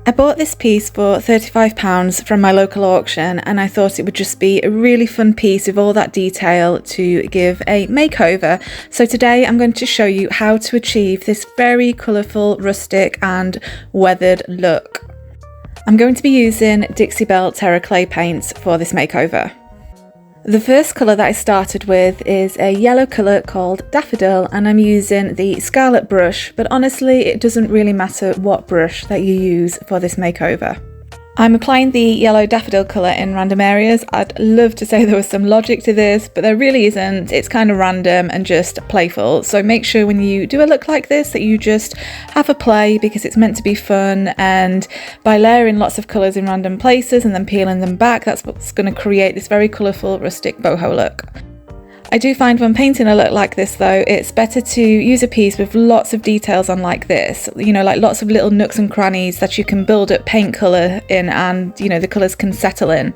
I bought this piece for £35 from my local auction, and I thought it would just be a really fun piece with all that detail to give a makeover. So today I'm going to show you how to achieve this very colourful, rustic and weathered look. I'm going to be using Dixie Belle Terra Clay paints for this makeover. The first colour that I started with is a yellow colour called Daffodil, and I'm using the Scarlet brush, but honestly it doesn't really matter what brush that you use for this makeover. I'm applying the yellow daffodil colour in random areas. I'd love to say there was some logic to this, but there really isn't. It's kind of random and just playful. So make sure when you do a look like this that you just have a play, because it's meant to be fun, and by layering lots of colours in random places and then peeling them back, that's what's going to create this very colourful rustic boho look. I do find when painting a look like this though, it's better to use a piece with lots of details on like this, you know, like lots of little nooks and crannies that you can build up paint colour in, and you know, the colours can settle in.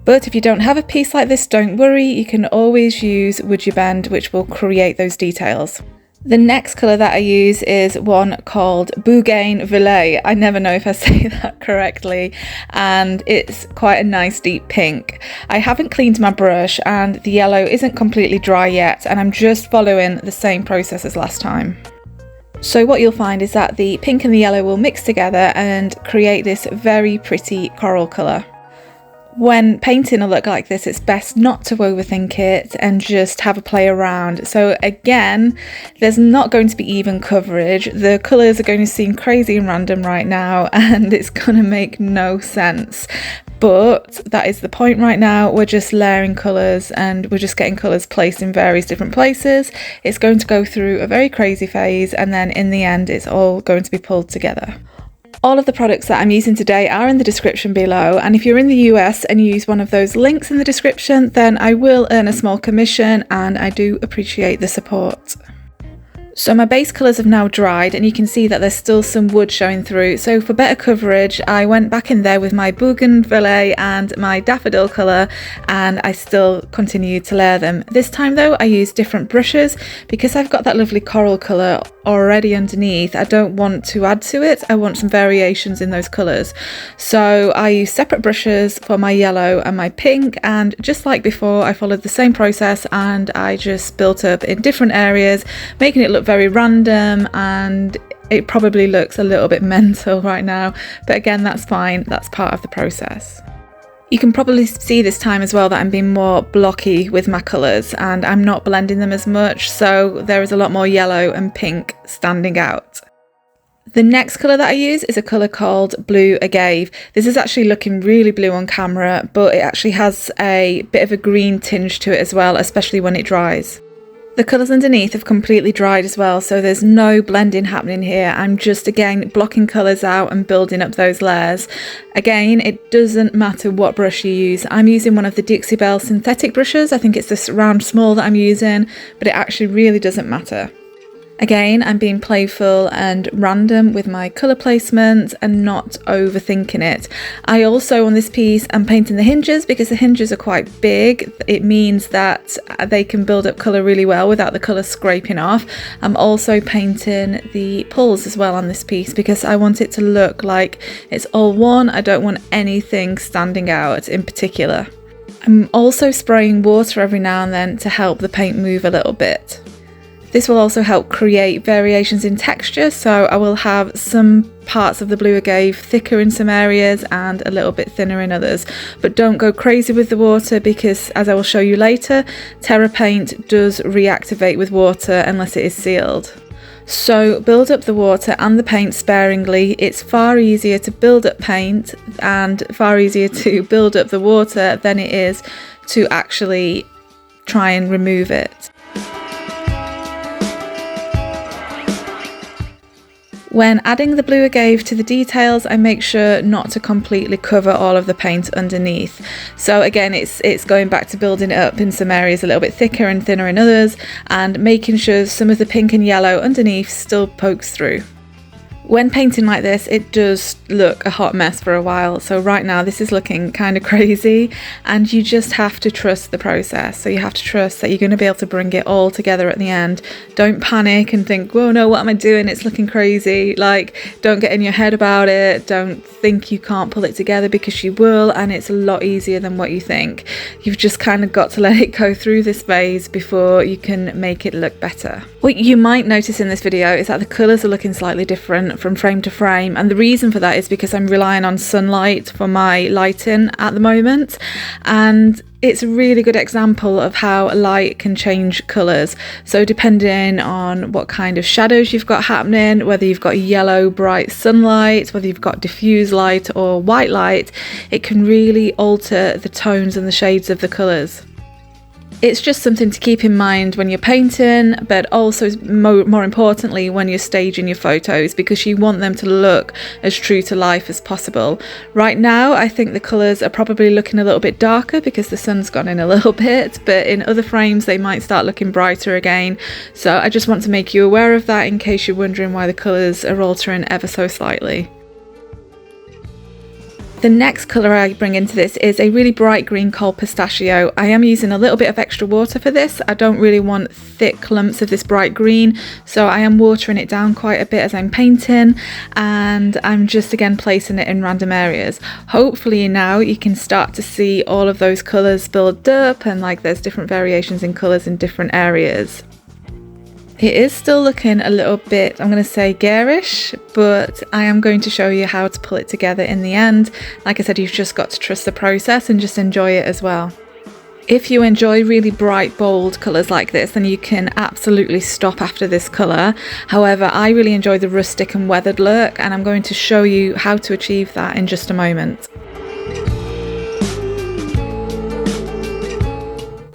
But if you don't have a piece like this, don't worry, you can always use Would You Bend, which will create those details. The next colour that I use is one called Bougainvillea. I never know if I say that correctly, and it's quite a nice deep pink. I haven't cleaned my brush and the yellow isn't completely dry yet, and I'm just following the same process as last time. So what you'll find is that the pink and the yellow will mix together and create this very pretty coral colour. When painting a look like this, it's best not to overthink it and just have a play around. So again, there's not going to be even coverage. The colours are going to seem crazy and random right now, and it's going to make no sense. But that is the point right now. We're just layering colours and we're just getting colours placed in various different places. It's going to go through a very crazy phase, and then in the end, it's all going to be pulled together. All of the products that I'm using today are in the description below, and if you're in the US and you use one of those links in the description, then I will earn a small commission, and I do appreciate the support. So my base colours have now dried, and you can see that there's still some wood showing through. So for better coverage, I went back in there with my Bougainvillea and my Daffodil colour, and I still continued to layer them. This time though, I used different brushes because I've got that lovely coral colour already underneath. I don't want to add to it. I want some variations in those colours. So I used separate brushes for my yellow and my pink, and just like before, I followed the same process and I just built up in different areas, making it look very random, and it probably looks a little bit mental right now, but again, that's fine. That's part of the process. You can probably see this time as well that I'm being more blocky with my colours and I'm not blending them as much, so there is a lot more yellow and pink standing out. The next colour that I use is a colour called Blue Agave. This is actually looking really blue on camera, but it actually has a bit of a green tinge to it as well, especially when it dries. The colours underneath have completely dried as well, so there's no blending happening here. I'm just again blocking colours out and building up those layers. Again, it doesn't matter what brush you use. I'm using one of the Dixie Belle synthetic brushes. I think it's this round small that I'm using, but it actually really doesn't matter. Again, I'm being playful and random with my colour placement and not overthinking it. I also, on this piece, am painting the hinges because the hinges are quite big. It means that they can build up colour really well without the colour scraping off. I'm also painting the pulls as well on this piece because I want it to look like it's all one. I don't want anything standing out in particular. I'm also spraying water every now and then to help the paint move a little bit. This will also help create variations in texture, so I will have some parts of the Blue Agave thicker in some areas and a little bit thinner in others. But don't go crazy with the water because, as I will show you later, Terra paint does reactivate with water unless it is sealed. So build up the water and the paint sparingly. It's far easier to build up paint and far easier to build up the water than it is to actually try and remove it. When adding the Blue Agave to the details, I make sure not to completely cover all of the paint underneath. So again, it's going back to building it up in some areas a little bit thicker and thinner in others, and making sure some of the pink and yellow underneath still pokes through. When painting like this, it does look a hot mess for a while. So right now this is looking kind of crazy, and you just have to trust the process. So you have to trust that you're going to be able to bring it all together at the end. Don't panic and think, whoa, no, what am I doing? It's looking crazy. Like, don't get in your head about it. Don't think you can't pull it together, because you will, and it's a lot easier than what you think. You've just kind of got to let it go through this phase before you can make it look better. What you might notice in this video is that the colours are looking slightly different from frame to frame, and the reason for that is because I'm relying on sunlight for my lighting at the moment, and it's a really good example of how light can change colours. So depending on what kind of shadows you've got happening, whether you've got yellow bright sunlight, whether you've got diffuse light or white light, it can really alter the tones and the shades of the colours. It's just something to keep in mind when you're painting, but also more importantly when you're staging your photos, because you want them to look as true to life as possible. Right now I think the colours are probably looking a little bit darker because the sun's gone in a little bit, but in other frames they might start looking brighter again. So I just want to make you aware of that in case you're wondering why the colours are altering ever so slightly. The next colour I bring into this is a really bright green called Pistachio. I am using a little bit of extra water for this. I don't really want thick clumps of this bright green, so I am watering it down quite a bit as I'm painting, and I'm just again placing it in random areas. Hopefully now you can start to see all of those colours build up, and like there's different variations in colours in different areas. It is still looking a little bit, I'm going to say garish, but I am going to show you how to pull it together in the end. Like I said, you've just got to trust the process and just enjoy it as well. If you enjoy really bright, bold colours like this, then you can absolutely stop after this colour. However, I really enjoy the rustic and weathered look, and I'm going to show you how to achieve that in just a moment.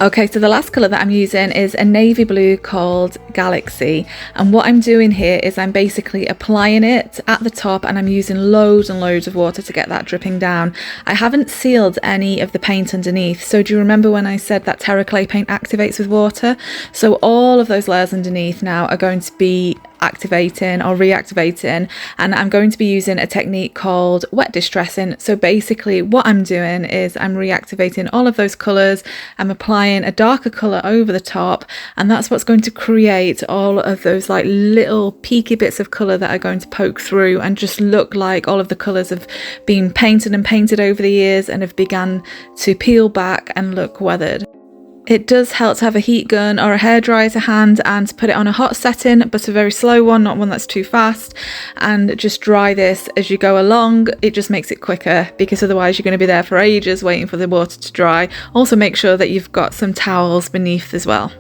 Okay, so the last colour that I'm using is a navy blue called Galaxy, and what I'm doing here is I'm basically applying it at the top, and I'm using loads and loads of water to get that dripping down. I haven't sealed any of the paint underneath, so do you remember when I said that terra clay paint activates with water? So all of those layers underneath now are going to be activating or reactivating, and I'm going to be using a technique called wet distressing. So basically what I'm doing is I'm reactivating all of those colours, I'm applying a darker colour over the top, and that's what's going to create all of those like little peaky bits of colour that are going to poke through and just look like all of the colours have been painted and painted over the years and have begun to peel back and look weathered. It does help to have a heat gun or a hairdryer to hand and to put it on a hot setting, but a very slow one, not one that's too fast, and just dry this as you go along. It just makes it quicker, because otherwise you're going to be there for ages waiting for the water to dry. Also make sure that you've got some towels beneath as well.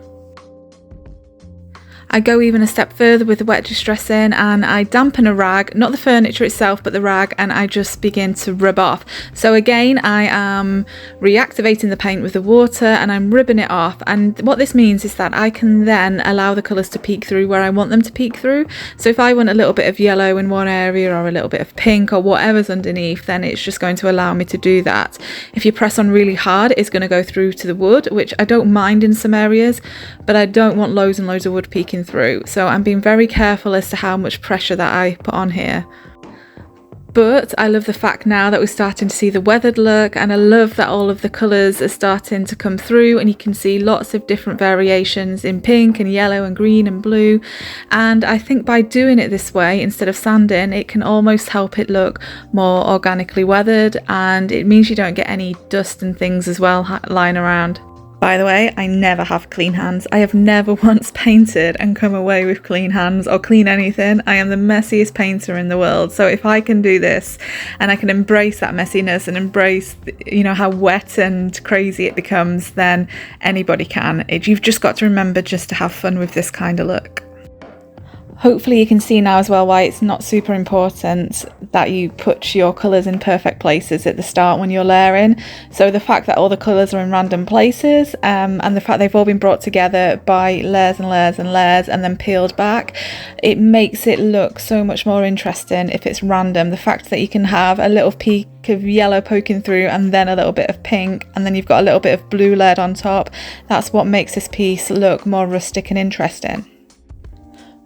I go even a step further with the wet distressing, and I dampen a rag, not the furniture itself but the rag, and I just begin to rub off. So again, I am reactivating the paint with the water and I'm rubbing it off, and what this means is that I can then allow the colours to peek through where I want them to peek through. So if I want a little bit of yellow in one area or a little bit of pink or whatever's underneath, then it's just going to allow me to do that. If you press on really hard, it's going to go through to the wood, which I don't mind in some areas, but I don't want loads and loads of wood peeking through, so I'm being very careful as to how much pressure that I put on here. But I love the fact now that we're starting to see the weathered look, and I love that all of the colours are starting to come through, and you can see lots of different variations in pink and yellow and green and blue. And I think by doing it this way instead of sanding, it can almost help it look more organically weathered, and it means you don't get any dust and things as well lying around. By the way, I never have clean hands. I have never once painted and come away with clean hands or clean anything. I am the messiest painter in the world. So if I can do this and I can embrace that messiness and embrace, you know, how wet and crazy it becomes, then anybody can. You've just got to remember just to have fun with this kind of look. Hopefully you can see now as well why it's not super important that you put your colours in perfect places at the start when you're layering. So the fact that all the colours are in random places, and the fact they've all been brought together by layers and layers and layers and then peeled back, it makes it look so much more interesting if it's random. The fact that you can have a little peak of yellow poking through and then a little bit of pink and then you've got a little bit of blue layered on top, that's what makes this piece look more rustic and interesting.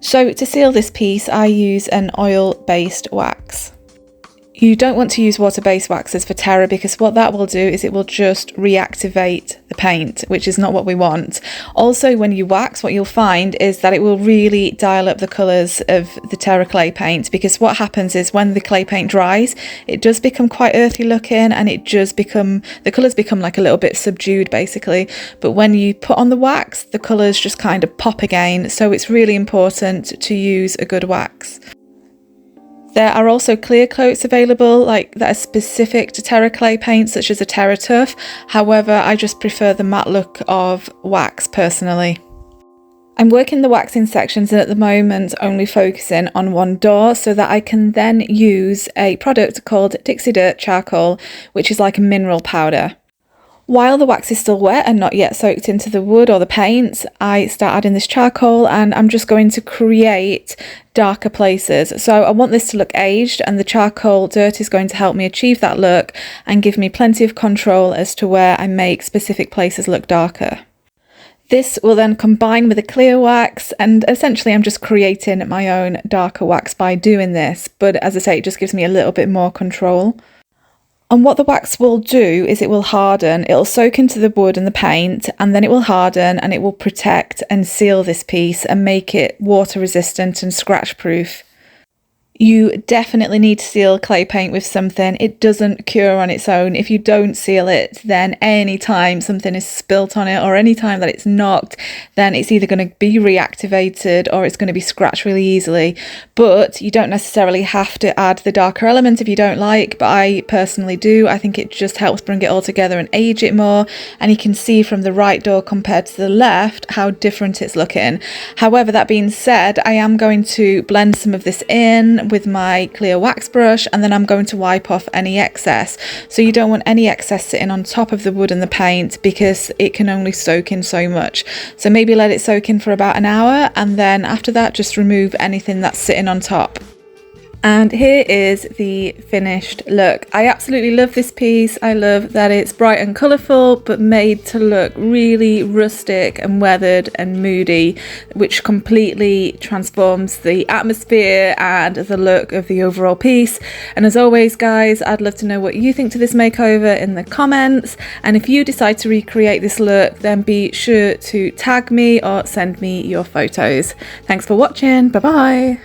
So to seal this piece, I use an oil-based wax. You don't want to use water-based waxes for Terra because what that will do is it will just reactivate the paint, which is not what we want. Also, when you wax, what you'll find is that it will really dial up the colours of the Terra clay paint, because what happens is when the clay paint dries, it does become quite earthy looking and the colours become like a little bit subdued basically. But when you put on the wax, the colours just kind of pop again. So it's really important to use a good wax. There are also clear coats available that are specific to Terra clay paint, such as a Terra Tuff. However, I just prefer the matte look of wax personally. I'm working the wax in sections and at the moment only focusing on one door so that I can then use a product called Dixie Dirt Charcoal, which is like a mineral powder. While the wax is still wet and not yet soaked into the wood or the paint, I start adding this charcoal and I'm just going to create darker places. So I want this to look aged, and the charcoal dirt is going to help me achieve that look and give me plenty of control as to where I make specific places look darker. This will then combine with a clear wax, and essentially I'm just creating my own darker wax by doing this, but as I say, it just gives me a little bit more control. And what the wax will do is it will harden, it'll soak into the wood and the paint, and then it will harden and it will protect and seal this piece and make it water resistant and scratch proof. You definitely need to seal clay paint with something. It doesn't cure on its own. If you don't seal it, then any time something is spilt on it or any time that it's knocked, then it's either going to be reactivated or it's going to be scratched really easily. But you don't necessarily have to add the darker element if you don't like, but I personally do. I think it just helps bring it all together and age it more, and you can see from the right door compared to the left how different it's looking. However, that being said, I am going to blend some of this in with my clear wax brush, and then I'm going to wipe off any excess. So you don't want any excess sitting on top of the wood and the paint because it can only soak in so much. So maybe let it soak in for about an hour, and then after that just remove anything that's sitting on top. And here is the finished look. I absolutely love this piece. I love that it's bright and colourful, but made to look really rustic and weathered and moody, which completely transforms the atmosphere and the look of the overall piece. And as always, guys, I'd love to know what you think to this makeover in the comments. And if you decide to recreate this look, then be sure to tag me or send me your photos. Thanks for watching. Bye bye.